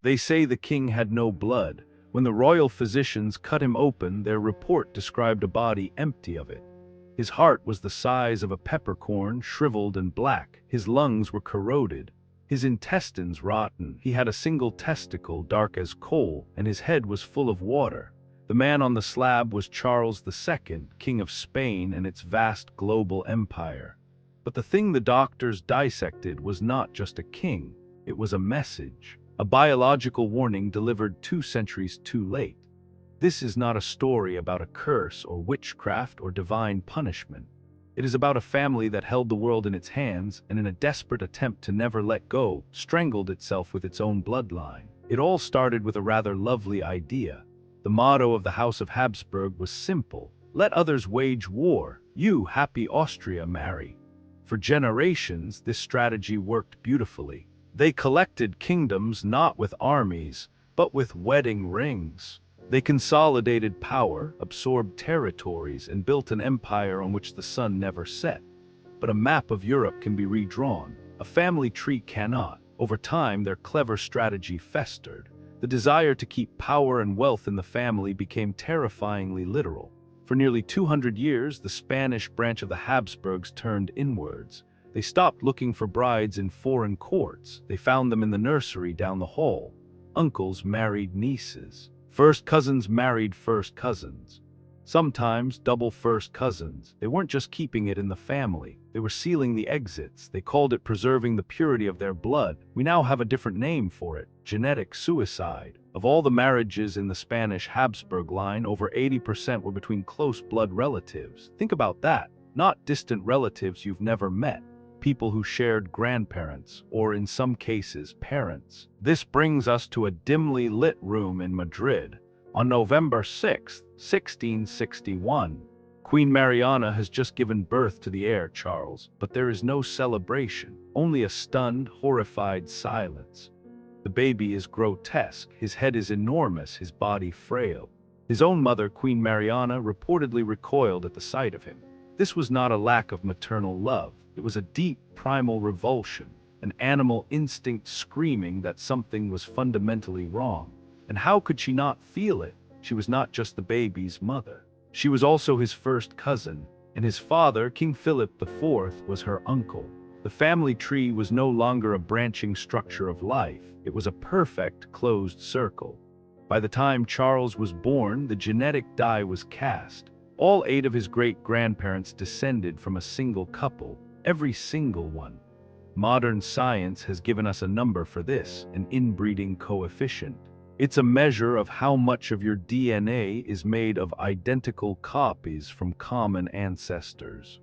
They say the king had no blood. When the royal physicians cut him open, their report described a body empty of it. His heart was the size of a peppercorn, shriveled and black. His lungs were corroded, his intestines rotten. He had a single testicle, dark as coal, and his head was full of water. The man on the slab was Charles II, King of Spain and its vast global empire. But the thing the doctors dissected was not just a king, it was a message, a biological warning delivered 2 centuries too late. This is not a story about a curse or witchcraft or divine punishment. It is about a family that held the world in its hands and, in a desperate attempt to never let go, strangled itself with its own bloodline. It all started with a rather lovely idea. The motto of the House of Habsburg was simple: let others wage war, you, happy Austria, marry. For generations, this strategy worked beautifully. They collected kingdoms not with armies, but with wedding rings. They consolidated power, absorbed territories, and built an empire on which the sun never set. But a map of Europe can be redrawn. A family tree cannot. Over time, their clever strategy festered. The desire to keep power and wealth in the family became terrifyingly literal. For nearly 200 years, the Spanish branch of the Habsburgs turned inwards. They stopped looking for brides in foreign courts. They found them in the nursery down the hall. Uncles married nieces. First cousins married first cousins. Sometimes double first cousins. They weren't just keeping it in the family. They were sealing the exits. They called it preserving the purity of their blood. We now have a different name for it: genetic suicide. Of all the marriages in the Spanish Habsburg line, over 80% were between close blood relatives. Think about that. Not distant relatives you've never met. People who shared grandparents, or in some cases, parents. This brings us to a dimly lit room in Madrid. On November 6, 1661, Queen Mariana has just given birth to the heir Charles, but there is no celebration, only a stunned, horrified silence. The baby is grotesque, his head is enormous, his body frail. His own mother, Queen Mariana, reportedly recoiled at the sight of him. This was not a lack of maternal love. It was a deep, primal revulsion, an animal instinct screaming that something was fundamentally wrong. And how could she not feel it? She was not just the baby's mother. She was also his first cousin, and his father, King Philip IV, was her uncle. The family tree was no longer a branching structure of life. It was a perfect, closed circle. By the time Charles was born, the genetic die was cast. All 8 of his great-grandparents descended from a single couple. Every single one. Modern science has given us a number for this, an inbreeding coefficient. It's a measure of how much of your DNA is made of identical copies from common ancestors.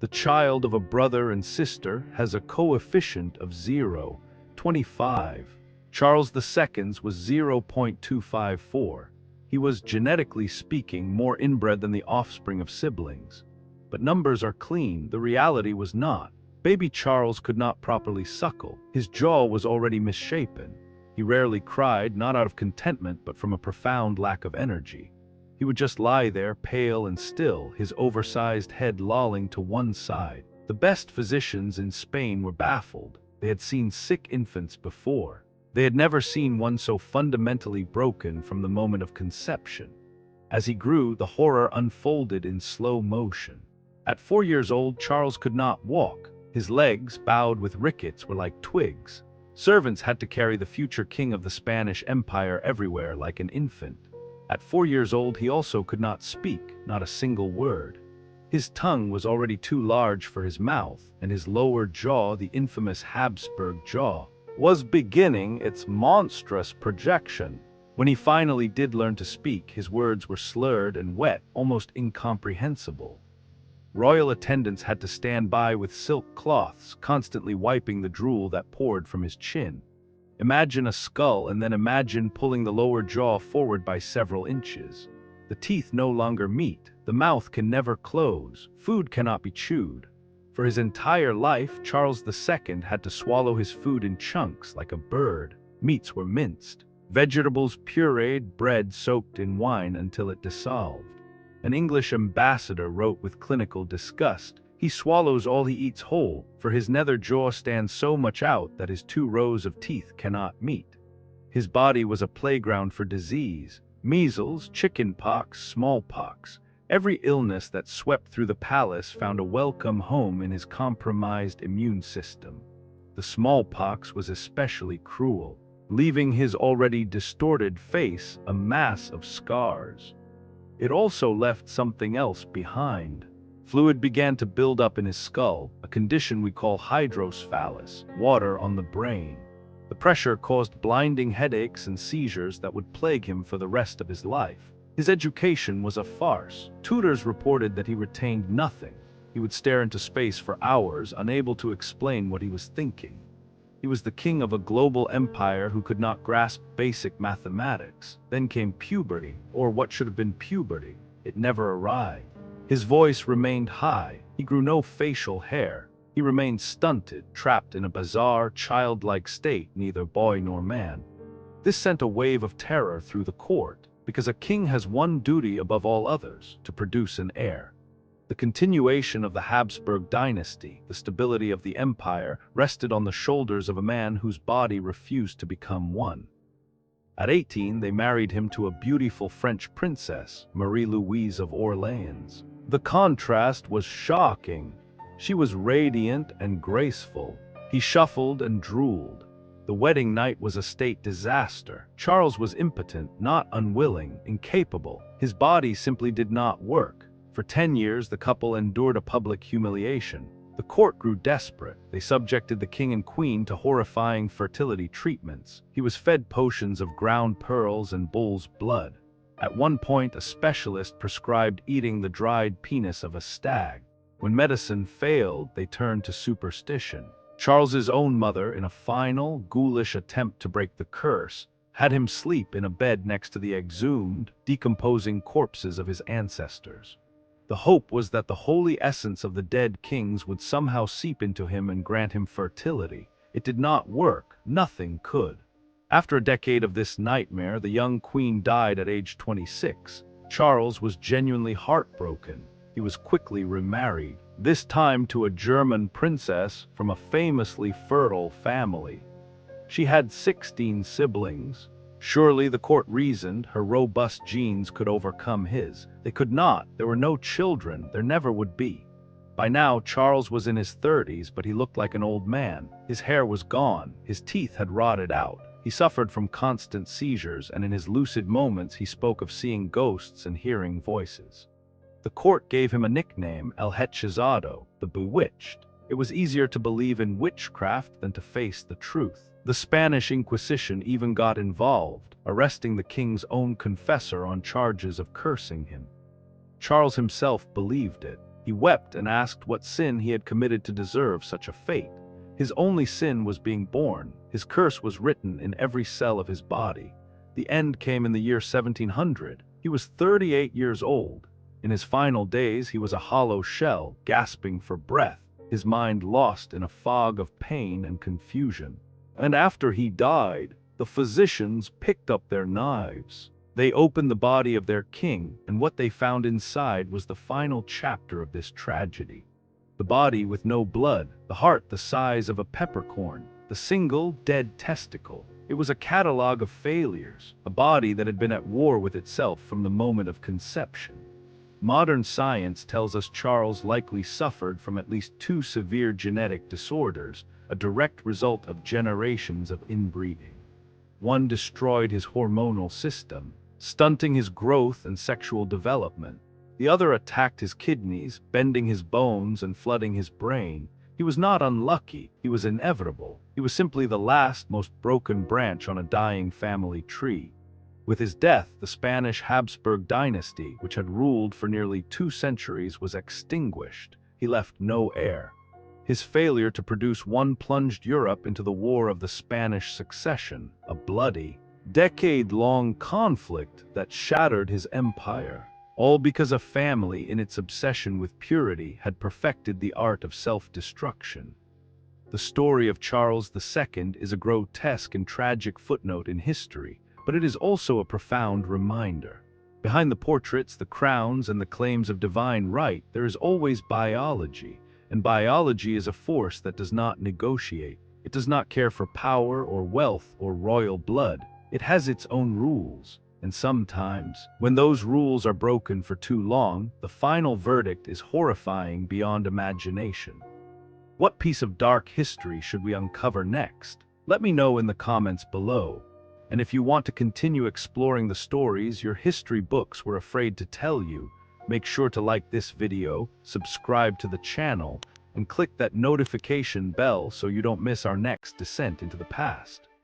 The child of a brother and sister has a coefficient of 0.25. Charles II's was 0.254. He was, genetically speaking, more inbred than the offspring of siblings. But numbers are clean. The reality was not. Baby Charles could not properly suckle. His jaw was already misshapen. He rarely cried, not out of contentment, but from a profound lack of energy. He would just lie there, pale and still, his oversized head lolling to one side. The best physicians in Spain were baffled. They had seen sick infants before. They had never seen one so fundamentally broken from the moment of conception. As he grew, the horror unfolded in slow motion. At 4 years old, Charles could not walk. His legs, bowed with rickets, were like twigs. Servants had to carry the future king of the Spanish Empire everywhere like an infant. At 4 years old, he also could not speak, not a single word. His tongue was already too large for his mouth, and his lower jaw, the infamous Habsburg jaw, was beginning its monstrous projection. When he finally did learn to speak, his words were slurred and wet, almost incomprehensible. Royal attendants had to stand by with silk cloths, constantly wiping the drool that poured from his chin. Imagine a skull, and then imagine pulling the lower jaw forward by several inches. The teeth no longer meet. The mouth can never close. Food cannot be chewed. For his entire life, Charles II had to swallow his food in chunks like a bird. Meats were minced, vegetables pureed, bread soaked in wine until it dissolved. An English ambassador wrote with clinical disgust, "He swallows all he eats whole, for his nether jaw stands so much out that his 2 rows of teeth cannot meet." His body was a playground for disease: measles, chickenpox, smallpox. Every illness that swept through the palace found a welcome home in his compromised immune system. The smallpox was especially cruel, leaving his already distorted face a mass of scars. It also left something else behind. Fluid began to build up in his skull, a condition we call hydrocephalus, water on the brain. The pressure caused blinding headaches and seizures that would plague him for the rest of his life. His education was a farce. Tutors reported that he retained nothing. He would stare into space for hours, unable to explain what he was thinking. He was the king of a global empire who could not grasp basic mathematics. Then came puberty, or what should have been puberty. It never arrived. His voice remained high. He grew no facial hair. He remained stunted, trapped in a bizarre, childlike state, neither boy nor man. This sent a wave of terror through the court, because a king has one duty above all others: to produce an heir. The continuation of the Habsburg dynasty, the stability of the empire, rested on the shoulders of a man whose body refused to become one. At 18, they married him to a beautiful French princess, Marie-Louise of Orleans. The contrast was shocking. She was radiant and graceful. He shuffled and drooled. The wedding night was a state disaster. Charles was impotent, not unwilling, incapable. His body simply did not work. For 10 years, the couple endured a public humiliation. The court grew desperate. They subjected the king and queen to horrifying fertility treatments. He was fed potions of ground pearls and bull's blood. At one point, a specialist prescribed eating the dried penis of a stag. When medicine failed, they turned to superstition. Charles's own mother, in a final, ghoulish attempt to break the curse, had him sleep in a bed next to the exhumed, decomposing corpses of his ancestors. The hope was that the holy essence of the dead kings would somehow seep into him and grant him fertility. It did not work. Nothing could. After a decade of this nightmare, the young queen died at age 26. Charles was genuinely heartbroken. He was quickly remarried, this time to a German princess from a famously fertile family. She had 16 siblings. Surely, the court reasoned, her robust genes could overcome his. They could not. There were no children. There never would be. By now, Charles was in his 30s, but he looked like an old man. His hair was gone. His teeth had rotted out. He suffered from constant seizures, and in his lucid moments he spoke of seeing ghosts and hearing voices. The court gave him a nickname, El Hechizado, the Bewitched. It was easier to believe in witchcraft than to face the truth. The Spanish Inquisition even got involved, arresting the king's own confessor on charges of cursing him. Charles himself believed it. He wept and asked what sin he had committed to deserve such a fate. His only sin was being born. His curse was written in every cell of his body. The end came in the year 1700. He was 38 years old. In his final days, he was a hollow shell, gasping for breath, his mind lost in a fog of pain and confusion. And after he died, the physicians picked up their knives. They opened the body of their king, and what they found inside was the final chapter of this tragedy. The body with no blood, the heart the size of a peppercorn, the single dead testicle. It was a catalogue of failures, a body that had been at war with itself from the moment of conception. Modern science tells us Charles likely suffered from at least 2 severe genetic disorders, a direct result of generations of inbreeding. One destroyed his hormonal system, stunting his growth and sexual development. The other attacked his kidneys, bending his bones and flooding his brain. He was not unlucky, he was inevitable. He was simply the last, most broken branch on a dying family tree. With his death, the Spanish Habsburg dynasty, which had ruled for nearly 2 centuries, was extinguished. He left no heir. His failure to produce one plunged Europe into the War of the Spanish Succession, a bloody, decade-long conflict that shattered his empire, all because a family, in its obsession with purity, had perfected the art of self-destruction. The story of Charles II is a grotesque and tragic footnote in history, but it is also a profound reminder. Behind the portraits, the crowns, and the claims of divine right, there is always biology, and biology is a force that does not negotiate. It does not care for power or wealth or royal blood. It has its own rules, and sometimes, when those rules are broken for too long, the final verdict is horrifying beyond imagination. What piece of dark history should we uncover next? Let me know in the comments below. And if you want to continue exploring the stories your history books were afraid to tell you, make sure to like this video, subscribe to the channel, and click that notification bell so you don't miss our next descent into the past.